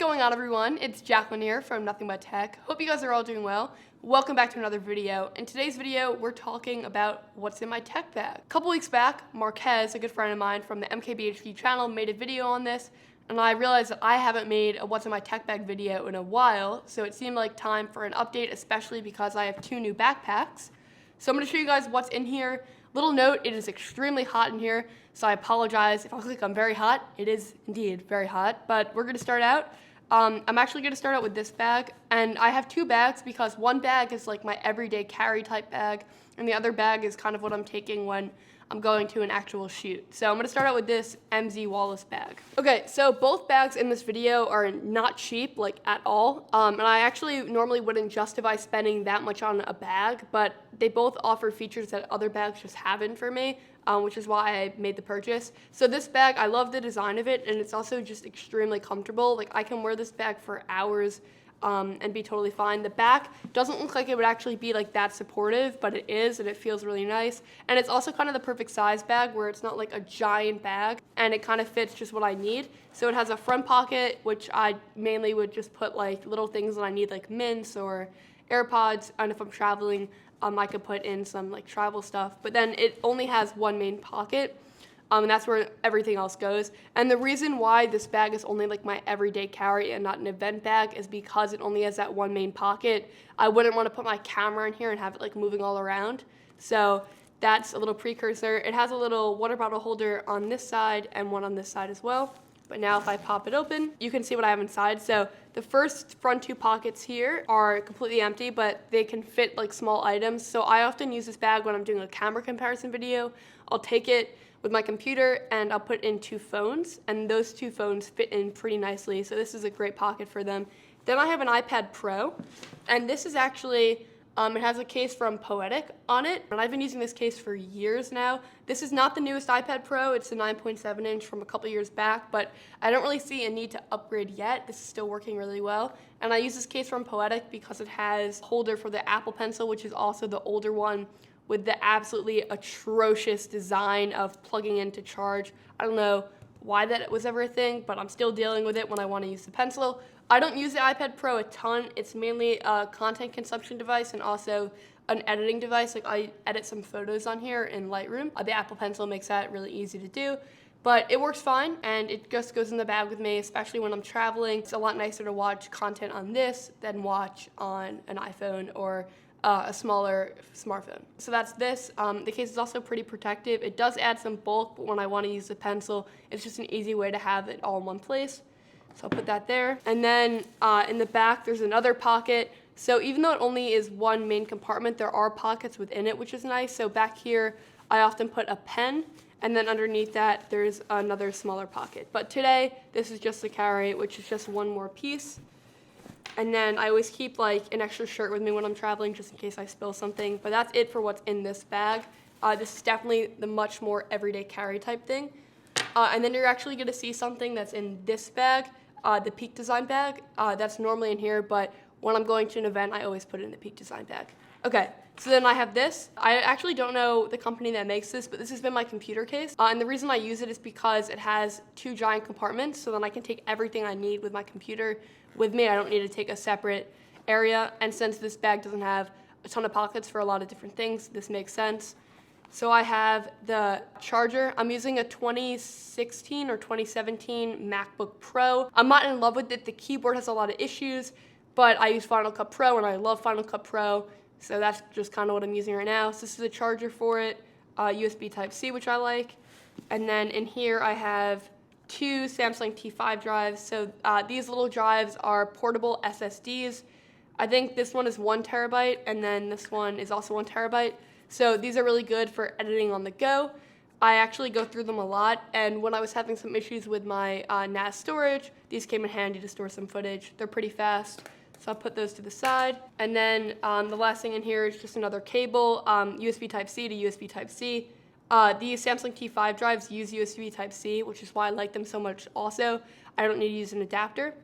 going on, everyone? It's Jacqueline here from Nothing But Tech. Hope you guys are all doing well. Welcome back to another video. In today's video, we're talking about what's in my tech bag. A couple weeks back, Marquez, a good friend of mine from the MKBHD channel, made a video on this, and I realized that I haven't made a what's in my tech bag video in a while, so it seemed like time for an update, especially because I have 2 new backpacks. So I'm going to show you guys what's in here. Little note, it is extremely hot in here, so I apologize if I look like I'm very hot. It is indeed very hot, but we're going to start out. I'm actually going to start out with this bag, and I have 2 bags because one bag is like my everyday carry type bag, and the other bag is kind of what I'm taking when I'm going to an actual shoot. So I'm going to start out with this MZ Wallis bag. Okay, so both bags in this video are not cheap, like at all, and I actually normally wouldn't justify spending that much on a bag, but they both offer features that other bags just haven't for me, which is why I made the purchase. So this bag, I love the design of it, and it's also just extremely comfortable. Like, I can wear this bag for hours and be totally fine. The back doesn't look like it would actually be like that supportive, but it is, and it feels really nice. And it's also kind of the perfect size bag where it's not like a giant bag, and it kind of fits just what I need. So it has a front pocket, which I mainly would just put like little things that I need, like mints or AirPods, and if I'm traveling, I could put in some like travel stuff. But then it only has one main pocket, and that's where everything else goes. And the reason why this bag is only like my everyday carry and not an event bag is because it only has that one main pocket. I wouldn't want to put my camera in here and have it like moving all around. So that's a little precursor. It has a little water bottle holder on this side and one on this side as well. But now if I pop it open, you can see what I have inside. So the first front 2 pockets here are completely empty, but they can fit like small items. So I often use this bag when I'm doing a camera comparison video. I'll take it with my computer and I'll put in 2 phones, and those 2 phones fit in pretty nicely. So this is a great pocket for them. Then I have an iPad Pro, and this is actually, it has a case from Poetic on it, and I've been using this case for years now. This is not the newest iPad Pro, it's a 9.7 inch from a couple years back, but I don't really see a need to upgrade yet. This is still working really well. And I use this case from Poetic because it has a holder for the Apple Pencil, which is also the older one, with the absolutely atrocious design of plugging in to charge. I don't know why that was ever a thing, but I'm still dealing with it when I want to use the pencil. I don't use the iPad Pro a ton. It's mainly a content consumption device and also an editing device. Like, I edit some photos on here in Lightroom. The Apple Pencil makes that really easy to do, but it works fine, and it just goes in the bag with me, especially when I'm traveling. It's a lot nicer to watch content on this than watch on an iPhone or a smaller smartphone. So that's this. The case is also pretty protective. It does add some bulk, but when I want to use the pencil, it's just an easy way to have it all in one place. So I'll put that there. And then in the back, there's another pocket. So even though it only is one main compartment, there are pockets within it, which is nice. So back here, I often put a pen, and then underneath that, there's another smaller pocket. But today, this is just the carry, which is just one more piece. And then I always keep like an extra shirt with me when I'm traveling, just in case I spill something. But that's it for what's in this bag. This is definitely the much more everyday carry type thing. And then you're actually going to see something that's in this bag, the Peak Design bag. That's normally in here, but when I'm going to an event, I always put it in the Peak Design bag. Okay, so then I have this. I actually don't know the company that makes this, but this has been my computer case. And the reason I use it is because it has 2 giant compartments, so then I can take everything I need with my computer with me. I don't need to take a separate area, and since this bag doesn't have a ton of pockets for a lot of different things, this makes sense. So I have the charger. I'm using a 2016 or 2017 MacBook Pro. I'm not in love with it. The keyboard has a lot of issues, but I use Final Cut Pro, and I love Final Cut Pro, so that's just kind of what I'm using right now. So this is a charger for it, USB Type-C, which I like. And then in here I have 2 Samsung T5 drives. So these little drives are portable SSDs. I think this one is 1 terabyte, and then this one is also 1 terabyte. So these are really good for editing on the go. I actually go through them a lot, and when I was having some issues with my NAS storage, these came in handy to store some footage. They're pretty fast, so I'll put those to the side. And then the last thing in here is just another cable, USB Type-C to USB Type-C. These Samsung T5 drives use USB Type-C, which is why I like them so much also. I don't need to use an adapter.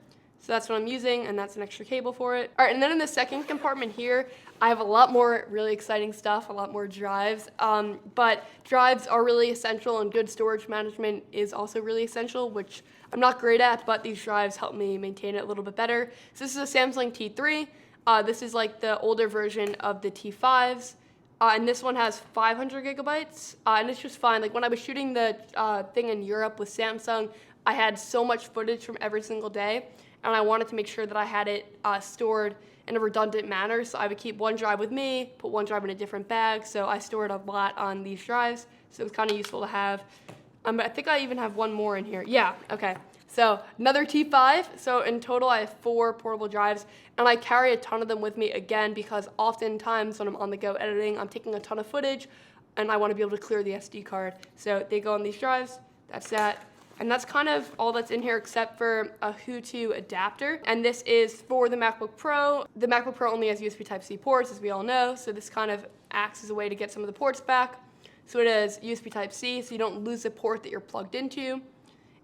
So that's what I'm using, and that's an extra cable for it. All right, and then in the second compartment here, I have a lot more really exciting stuff, a lot more drives. But drives are really essential, and good storage management is also really essential, which I'm not great at, but these drives help me maintain it a little bit better. So this is a Samsung T3. This is like the older version of the T5s. And this one has 500 gigabytes, and it's just fine. Like when I was shooting the thing in Europe with Samsung, I had so much footage from every single day, and I wanted to make sure that I had it stored in a redundant manner. So I would keep one drive with me, put one drive in a different bag. So I stored a lot on these drives, so it was kind of useful to have. I think I even have one more in here. Yeah, okay. So another T5. So in total, I have 4 portable drives, and I carry a ton of them with me again because oftentimes when I'm on the go editing, I'm taking a ton of footage, and I want to be able to clear the SD card. So they go on these drives. That's that. And that's kind of all that's in here except for a Hutu adapter. And this is for the MacBook Pro. The MacBook Pro only has USB Type-C ports, as we all know. So this kind of acts as a way to get some of the ports back. So it has USB Type-C, so you don't lose the port that you're plugged into.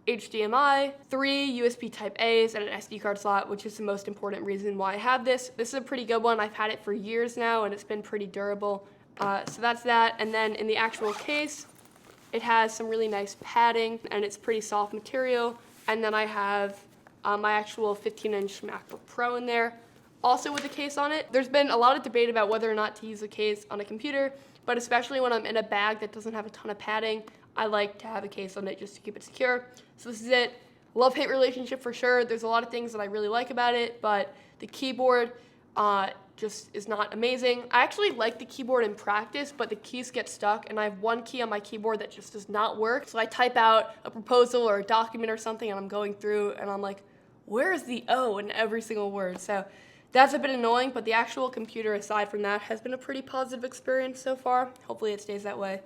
HDMI, 3 USB Type A's, and an SD card slot, which is the most important reason why I have this. This is a pretty good one. I've had it for years now, and it's been pretty durable. So that's that. And then in the actual case, it has some really nice padding, and it's pretty soft material. And then I have my actual 15-inch MacBook Pro in there, also with a case on it. There's been a lot of debate about whether or not to use a case on a computer, but especially when I'm in a bag that doesn't have a ton of padding, I like to have a case on it just to keep it secure. So this is it. Love-hate relationship for sure. There's a lot of things that I really like about it, but the keyboard just is not amazing. I actually like the keyboard in practice, but the keys get stuck, and I have one key on my keyboard that just does not work. So I type out a proposal or a document or something, and I'm going through, and I'm like, where is the O in every single word? So that's a bit annoying, but the actual computer, aside from that, has been a pretty positive experience so far. Hopefully it stays that way.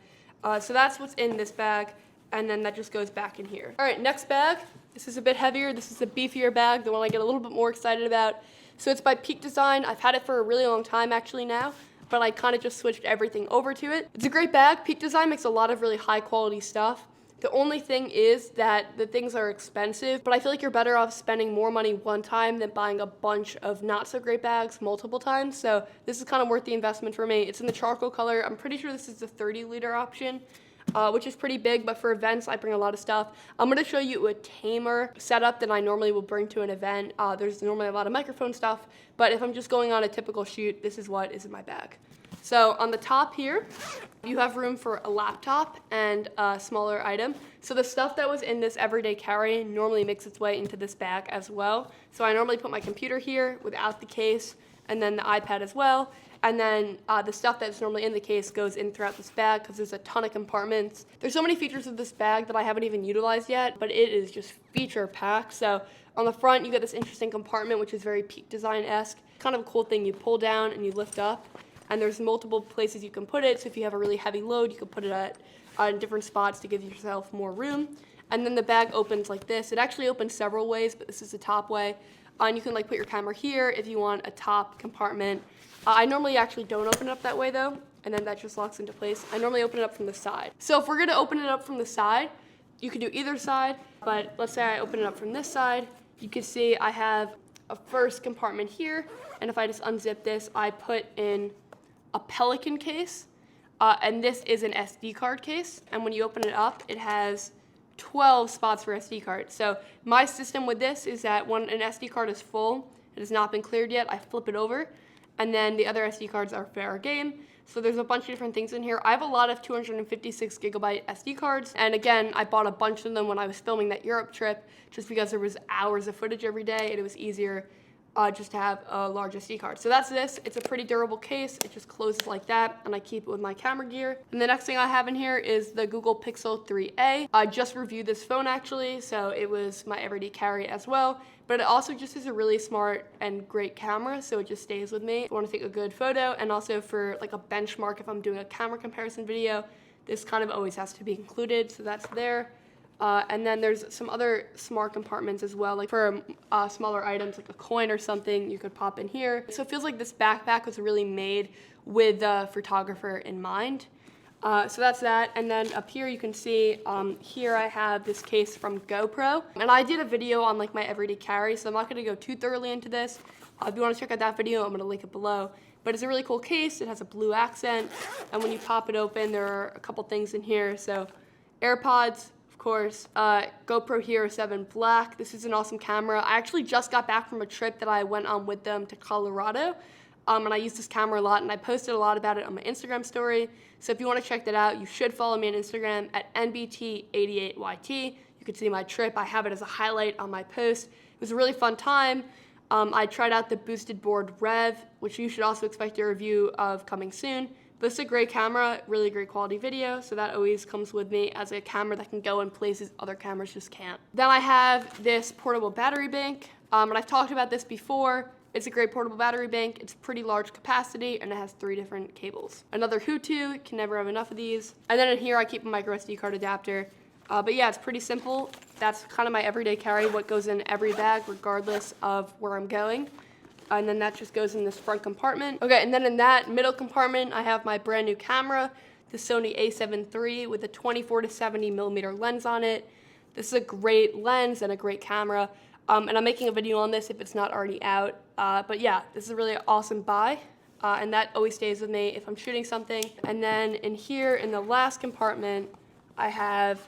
So that's what's in this bag, and then that just goes back in here. All right, next bag. This is a bit heavier. This is a beefier bag, the one I get a little bit more excited about. So it's by Peak Design. I've had it for a really long time actually now, but I kind of just switched everything over to it. It's a great bag. Peak Design makes a lot of really high quality stuff. The only thing is that the things are expensive, but I feel like you're better off spending more money one time than buying a bunch of not so great bags multiple times. So this is kind of worth the investment for me. It's in the charcoal color. I'm pretty sure this is the 30-liter option, which is pretty big, but for events, I bring a lot of stuff. I'm gonna show you a tamer setup that I normally will bring to an event. There's normally a lot of microphone stuff, but if I'm just going on a typical shoot, this is what is in my bag. So on the top here, you have room for a laptop and a smaller item. So the stuff that was in this everyday carry normally makes its way into this bag as well. So I normally put my computer here without the case, and then the iPad as well. And then the stuff that's normally in the case goes in throughout this bag because there's a ton of compartments. There's so many features of this bag that I haven't even utilized yet, but it is just feature packed. So on the front, you get this interesting compartment, which is very Peak Design-esque. Kind of a cool thing. You pull down and you lift up, and there's multiple places you can put it. So if you have a really heavy load, you can put it at different spots to give yourself more room. And then the bag opens like this. It actually opens several ways, but this is the top way. And you can like put your camera here if you want a top compartment. I normally actually don't open it up that way though, and then that just locks into place. I normally open it up from the side. So if we're gonna open it up from the side, you can do either side, but let's say I open it up from this side, you can see I have a first compartment here, and if I just unzip this, I put in a Pelican case, and this is an SD card case, and when you open it up, it has 12 spots for SD card. So my system with this is that when an SD card is full, it has not been cleared yet, I flip it over, and then the other SD cards are fair game. So there's a bunch of different things in here. I have a lot of 256 gigabyte SD cards, and again, I bought a bunch of them when I was filming that Europe trip, just because there was hours of footage every day, and it was easier just to have a large SD card. So that's this. It's a pretty durable case. It just closes like that, and I keep it with my camera gear. And the next thing I have in here is the Google Pixel 3a. I just reviewed this phone actually, so it was my everyday carry as well. But it also just is a really smart and great camera, so it just stays with me. I want to take a good photo, and also for like a benchmark if I'm doing a camera comparison video, this kind of always has to be included, so that's there. And then there's some other smart compartments as well, like for smaller items like a coin or something, you could pop in here. So it feels like this backpack was really made with the photographer in mind. So that's that. And then up here you can see, here I have this case from GoPro. And I did a video on like my everyday carry, so I'm not gonna go too thoroughly into this. If you wanna check out that video, I'm gonna link it below. But it's a really cool case. It has a blue accent. And when you pop it open, there are a couple things in here. So AirPods, of course, GoPro Hero 7 Black. This is an awesome camera. I actually just got back from a trip that I went on with them to Colorado. And I use this camera a lot, and I posted a lot about it on my Instagram story. So if you want to check that out, you should follow me on Instagram at NBT88YT. You can see my trip. I have it as a highlight on my post. It was a really fun time. I tried out the Boosted Board Rev, which you should also expect a review of coming soon. But it's a great camera, really great quality video, so that always comes with me as a camera that can go in places other cameras just can't. Then I have this portable battery bank, and I've talked about this before. It's a great portable battery bank. It's pretty large capacity, and it has 3 different cables. Another Hutu, can never have enough of these. And then in here I keep a micro SD card adapter. But yeah, it's pretty simple. That's kind of my everyday carry, what goes in every bag, regardless of where I'm going. And then that just goes in this front compartment. Okay, and then in that middle compartment, I have my brand new camera, the Sony a7 III with a 24 to 70 millimeter lens on it. This is a great lens and a great camera. And I'm making a video on this if it's not already out. But yeah, this is a really awesome buy. And that always stays with me if I'm shooting something. And then in here, in the last compartment, I have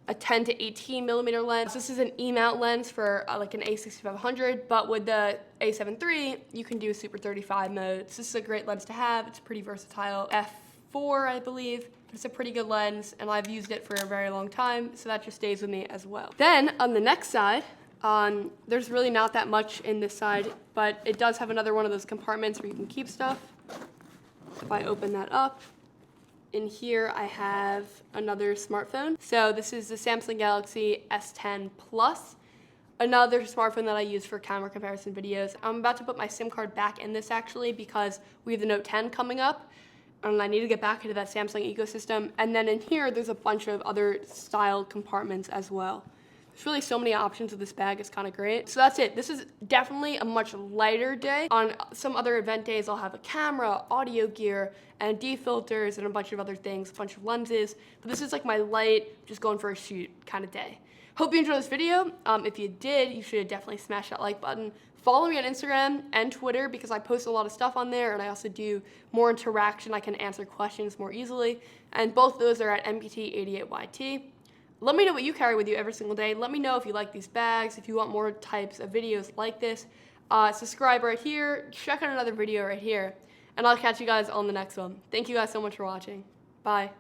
a 10 to 18 millimeter lens. This is an E-mount lens for like an A6500, but with the a7 III, you can do Super 35 mode. So this is a great lens to have. It's pretty versatile. F4, I believe. It's a pretty good lens, and I've used it for a very long time, so that just stays with me as well. Then on the next side, there's really not that much in this side, but it does have another one of those compartments where you can keep stuff. If I open that up, in here I have another smartphone. So this is the Samsung Galaxy S10 Plus, another smartphone that I use for camera comparison videos. I'm about to put my SIM card back in this actually because we have the Note 10 coming up, and I need to get back into that Samsung ecosystem. And then in here, there's a bunch of other style compartments as well. There's really so many options with this bag, it's kind of great. So that's it. This is definitely a much lighter day. On some other event days, I'll have a camera, audio gear, ND filters, and a bunch of other things, a bunch of lenses. But this is like my light, just going for a shoot kind of day. Hope you enjoyed this video. If you did, you should definitely smash that like button. Follow me on Instagram and Twitter because I post a lot of stuff on there, and I also do more interaction. I can answer questions more easily. And both those are at NBT88YT. Let me know what you carry with you every single day. Let me know if you like these bags, if you want more types of videos like this. Subscribe right here. Check out another video right here. And I'll catch you guys on the next one. Thank you guys so much for watching. Bye.